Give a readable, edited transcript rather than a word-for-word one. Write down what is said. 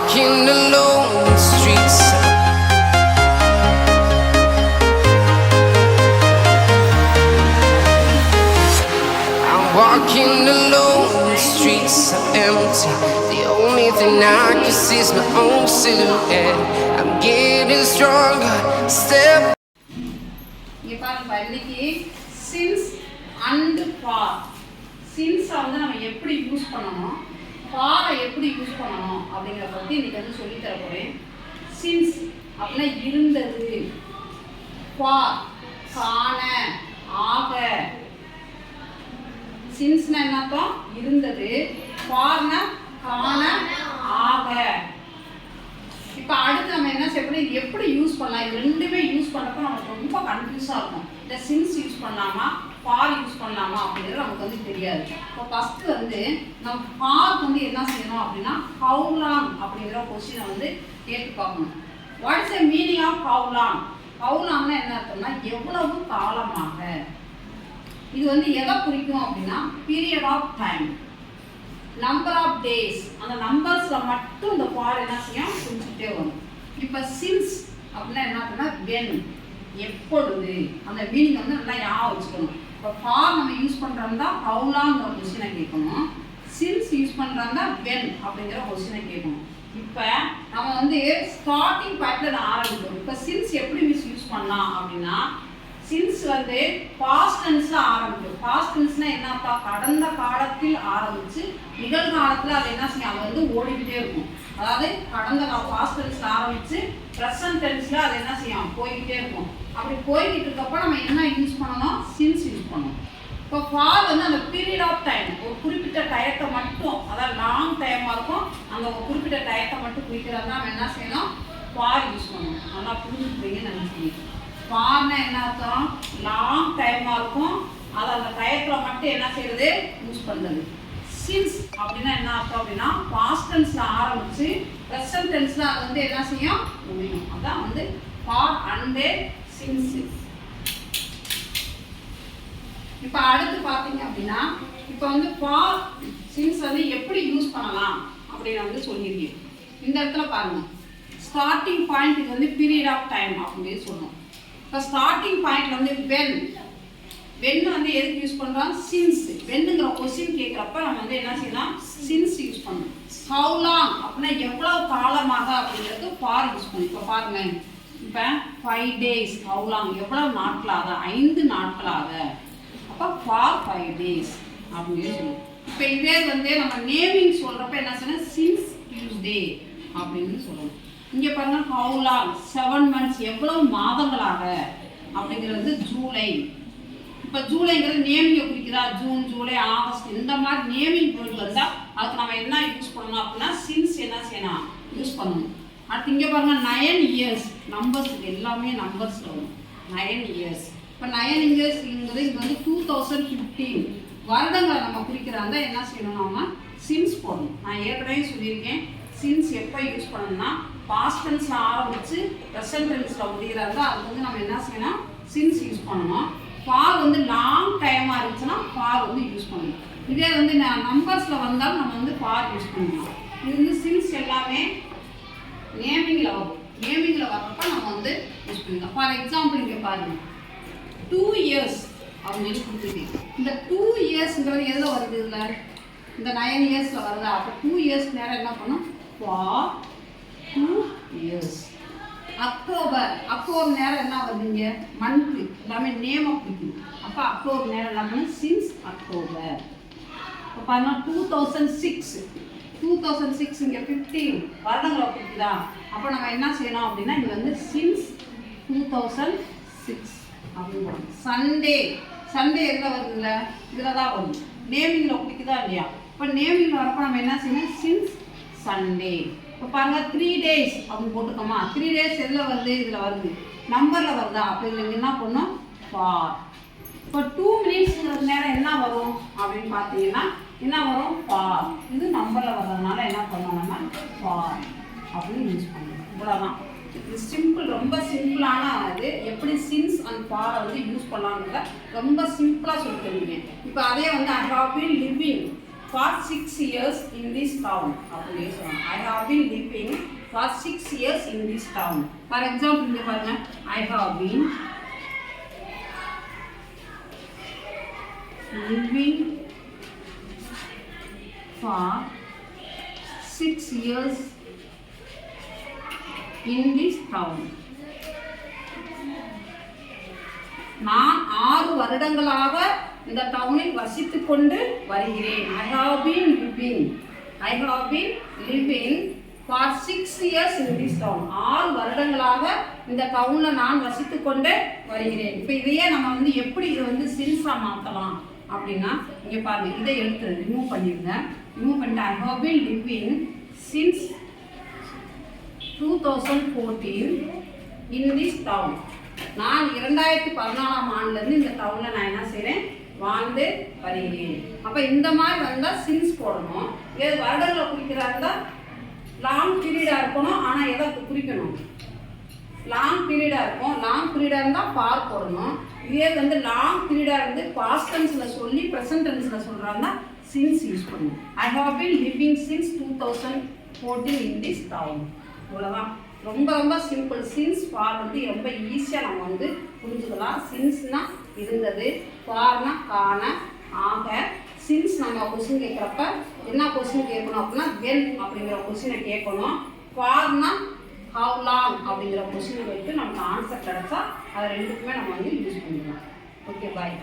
walking alone in the streets. I'm walking alone in the streets are empty. The only thing I can see is my own silhouette. I'm getting stronger, step. இங்கே பாருங்க, இன்னைக்கு since and for. சின்ஸை வந்து நம்ம எப்படி use பண்ணணும், ஃபாரை எப்படி use பண்ணணும் அப்படிங்கிறத பற்றி இன்னைக்கு வந்து சொல்லித்தர போகிறேன். சின்ஸ் அப்படின்னா இருந்தது, ஃபார் காண, ஆக. சின்ஸ்னா என்னப்பா? இருந்தது. ஃபார்னா காண, ஆக. இப்போ அடுத்து நம்ம என்ன செய்யணும், எப்படி யூஸ் பண்ணலாம்? இது ரெண்டுமே யூஸ் பண்ணுறப்ப நமக்கு ரொம்ப கன்ஃபியூஸாக இருக்கும். இந்த சின்ஸ் யூஸ் பண்ணலாமா, ஃபார் யூஸ் பண்ணலாமா அப்படிங்கிறது நமக்கு வந்து தெரியாது. இப்போ ஃபஸ்ட்டு வந்து நம்ம ஃபார்க்கு வந்து என்ன செய்யணும் அப்படின்னா, ஹவு லாங் அப்படிங்கிற கொஸ்டினை வந்து கேட்டு பார்க்கணும். What is the meaning of how long? How லாங்னா என்ன அர்த்தம்னா எவ்வளவு காலமாக. இது வந்து எதை குறிக்கும் அப்படின்னா period of time, number of days. அந்த நம்பர்ஸில் மட்டும் இந்த ஃபார் என்ன செய்யும், குறிச்சுட்டே வரும். இப்போ சின்ஸ் அப்படின்னா என்ன அப்படின்னா வென், எப்பொழுது. அந்த மீனிங் வந்து நல்லா ஞாபகம் வச்சுக்கணும். இப்போ ஃபார் நம்ம யூஸ் பண்ணுறோம்னா ஹவு லாங்கிற கொஸ்டினை கேட்கணும். சின்ஸ் யூஸ் பண்ணுறோம்னா வென் அப்படிங்கிற கொஸ்டினை கேட்கணும். இப்போ நம்ம வந்து ஸ்டார்டிங் பாயிண்ட்ல ஆரம்பிக்கிறோம். இப்போ சின்ஸ் எப்படி யூஸ் பண்ணலாம் அப்படின்னா, சின்ஸ் வந்து பாஸ்ட் டென்ஸ்ல ஆரம்பிக்கும். பாஸ்ட் டென்ஸ்னா என்னப்பா? கடந்த காலத்தில் ஆரம்பிச்சு நிகழ்காலத்தில் அது என்ன செய்யும், அது வந்து ஓடிக்கிட்டே இருக்கும். அதாவது கடந்த பாஸ்ட் டென்ஸ்ல ஆரம்பிச்சு ப்ரெசன்ட் டென்ஸ்ல அது என்ன செய்யும், போய்கிட்டே இருக்கும். அப்படி போய்கிட்டு இருக்கப்போ நம்ம என்ன யூஸ் பண்ணணும், சின்ஸ் யூஸ் பண்ணணும். இப்போ ஃபார் வந்து அந்த பீரியட் ஆஃப் டைம், ஒரு குறிப்பிட்ட டயத்தை மட்டும், அதாவது லாங் டைமாக இருக்கும், அந்த ஒரு குறிப்பிட்ட டயத்தை மட்டும் குறிக்கிறது தான் நம்ம என்ன செய்யணும், ஃபார் யூஸ் பண்ணணும். நல்லா புரிஞ்சுக்கிறீங்கன்னு நினைக்கிறேன். ஃபார்னா என்ன அர்த்தம்? லாங் டைமாக இருக்கும், அது அந்த டயத்தில் மட்டும் என்ன செய்யறது, யூஸ் பண்ணுறது. சின்ஸ் அப்படின்னா என்ன அர்த்தம் அப்படின்னா, பாஸ்ட் டென்ஸ்ல ஆரம்பிச்சு ப்ரெசன்ட் டென்ஸ்ல அது வந்து என்ன செய்யும், முடியும். அதான் வந்து ஃபார் அண்ட் சின்ஸ். இப்போ அடுத்து பார்த்தீங்க அப்படின்னா, இப்போ வந்து ஃபார் சின்ஸ் வந்து எப்படி யூஸ் பண்ணலாம் அப்படின்னு வந்து சொல்லியிருக்கேன். இந்த இடத்துல பாருங்க, ஸ்டார்டிங் பாயிண்ட் இது வந்து பீரியட் ஆஃப் டைம் அப்படின்னு சொல்லணும். இப்போ ஸ்டார்டிங் பாயிண்ட்ல வந்து வென் வந்து எதுக்கு யூஸ் பண்ணுறோம், சின்ஸ். வென்னுங்கிற கொஸ்டின் கேட்குறப்ப நம்ம வந்து என்ன செய்யலாம், சின்ஸ் யூஸ் பண்ணணும். ஹவு லாங் அப்படின்னா எவ்வளவு காலமாக அப்படிங்கிறது ஃபார் யூஸ் பண்ணணும். இப்போ பாருங்க, இப்போ 5 days, ஹவு லாங் எவ்வளவு நாட்களாக, 5 நாட்களாக. அப்போ ஃபார் 5 days அப்படின்னு சொல்லணும். இப்போ இதே வந்து நம்ம நேமிங் சொல்கிறப்ப என்ன சொன்னால் சின்ஸ் டியூஸ்டே அப்படின்னு சொல்லணும். இங்கே பாருங்க, ஹவு லாங் 7 months எவ்வளவு மாதங்களாக அப்படிங்கிறது ஜூலை. இப்போ ஜூலைங்கிறது நேமிங்கை குறிக்கிறா, ஜூன், ஜூலை, ஆகஸ்ட் இந்த மாதிரி நேமிங் பொருள் இருந்தால் அதுக்கு நம்ம என்ன யூஸ் பண்ணணும் அப்படின்னா சின்ஸ் என்ன செய்யணும், யூஸ் பண்ணணும். அடுத்து இங்கே பாருங்க, 9 years நம்பர்ஸ், இது எல்லாமே நம்பர்ஸில் வரும். 9 years. இப்போ 9 yearsங்கிறது இது வந்து 2015 வருடங்களை நம்ம குறிக்கிறாங்க. என்ன செய்யணும், நம்ம சின்ஸ் போடணும். நான் ஏற்கனவே சொல்லியிருக்கேன், சின்ஸ் எப்போ யூஸ் பண்ணணும்னா பாஸ்ட் டென்ஸில் ஆரம்பித்து ப்ரெசன்ட் டென்ஸில் முடிகிறாங்க. அதுக்கு வந்து நம்ம என்ன செய்யணும், சின்ஸ் யூஸ் பண்ணணும். ஃபார் வந்து லாங் டைமாக இருந்துச்சுன்னா ஃபார் வந்து யூஸ் பண்ணணும். இதே வந்து நம்பர்ஸில் வந்தாலும் நம்ம வந்து ஃபார் யூஸ் பண்ணணும். இது வந்து சின்ஸ் எல்லாமே நேமிங்கில் வரும். நேமிங்கில் வர்றப்ப நம்ம வந்து யூஸ் பண்ணிக்கலாம். ஃபார் எக்ஸாம்பிள் இங்கே பாருங்கள், 2 years அப்படின்னு கொடுத்துருக்கேன். இந்த 2 yearsங்கிறது எதில் வருது, இதில் இந்த 9 yearsல வருதா? அப்போ 2 years நேரம் என்ன பண்ணும், ஃபார் 2 years. அக்டோபர், அக்டோபர் நேரம் என்ன வருதுங்க, மந்த்து எல்லாமே நேம் குறிக்கும். அப்போ அக்டோபர் நேரம் என்ன பண்ணும், சின்ஸ் அக்டோபர். இப்போ பாருங்க 2006 இங்கே 15 வருடங்களை குறிக்குதா? அப்போ நம்ம என்ன செய்யணும் அப்படின்னா இது வந்து சின்ஸ் 2006 அப்படின்னு. சண்டே, சண்டே எதில் வருதுல்ல, இதில் தான் வருது. நேமிங்கில் குறிக்குதா இல்லையா? இப்போ நேமிங்கில் வரப்போ நம்ம என்ன செய்யணும், சின்ஸ் சண்டே. இப்போ பாருங்கள் 3 days அப்படின்னு போட்டுக்கோமா. 3 days எதில் வருது, இதில் வருது, நம்பரில் வருதா? அப்போ இதில் என்ன பண்ணணும், ஃபார். இப்போ 2 minutes நேரம் என்ன வரும் அப்படின்னு பார்த்தீங்கன்னா என்ன வரும், ஃபார். இது நம்பரில் வர்றதுனால என்ன பண்ணணும்னா ஃபார் அப்படின்னு யூஸ் பண்ணணும். இவ்வளோதான். இது சிம்பிள், ரொம்ப சிம்பிளான இது. எப்படி சின்ஸ் அண்ட் ஃபாரை வந்து யூஸ் பண்ணலாங்கிறத ரொம்ப சிம்பிளாக சொல்லி தருவீங்க. இப்போ அதே வந்து I have been living for 6 years in this town அப்படின்னு சொல்றாங்க. I have been living for 6 years in this town. For example இங்க பாருங்க, I have been living for 6 years in this town. நான் 6 வருடங்களாக இந்த டவுனில் வசித்துக் கொண்டு வருகிறேன். I have been living for 6 years in this town. 6 வருடங்களாக இந்த டவுன்ல நான் வசித்துக் கொண்டு வருகிறேன். இப்போ இதையே நம்ம வந்து எப்படி இதை வந்து சின்ஸா மாற்றலாம் அப்படின்னா இங்கே பாருங்க, இதை எடுத்து ரிமூவ் பண்ணிடுங்க. ரிமூவ் பண்ணிட்டு I have been living since 2014 in this town. நான் 2014ஆம் ஆண்டுலேருந்து இந்த டவுனில் நான் என்ன செய்கிறேன், வாழ்ந்து வருகிறேன். அப்போ இந்த மாதிரி வந்தால் சின்ஸ் போடணும். இது வருடங்களை குறிக்கிறா இருந்தால் லாங் பீரியடாக இருக்கணும். ஆனால் எதை குறிக்கணும், லாங் பீரியடாக இருக்கும். லாங் பீரியடாக இருந்தால் ஃபார் போடணும். இதே வந்து லாங் பீரியடாக இருந்து பாஸ்ட் டென்ஸில் சொல்லி ப்ரெசன்ட் டென்ஸில் சொல்கிறாங்கன்னா சின்ஸ் யூஸ் பண்ணணும். I have been living since 2014 in this town. இவ்வளோதான், ரொம்ப ரொம்ப சிம்பிள். சின்ஸ் ஃபார் வந்து ரொம்ப ஈஸியாக நம்ம வந்து புரிஞ்சுக்கலாம். சின்ஸ்னா இருந்தது, ஃபார்னா காண, ஆக. சின்ஸ் நம்ம கொஸ்டின் கேட்குறப்ப என்ன கொஸ்டின் கேட்கணும் அப்படின்னா வென் அப்படிங்கிற கொஸ்டினை கேட்கணும். ஃபார்னா ஹவ் லாங் அப்படிங்கிற கொஸ்டினை வைத்து நமக்கு ஆன்சர் கிடச்சா அதை ரெண்டுக்குமே நம்ம வந்து யூஸ் பண்ணிக்கலாம். ஓகே, பாய்.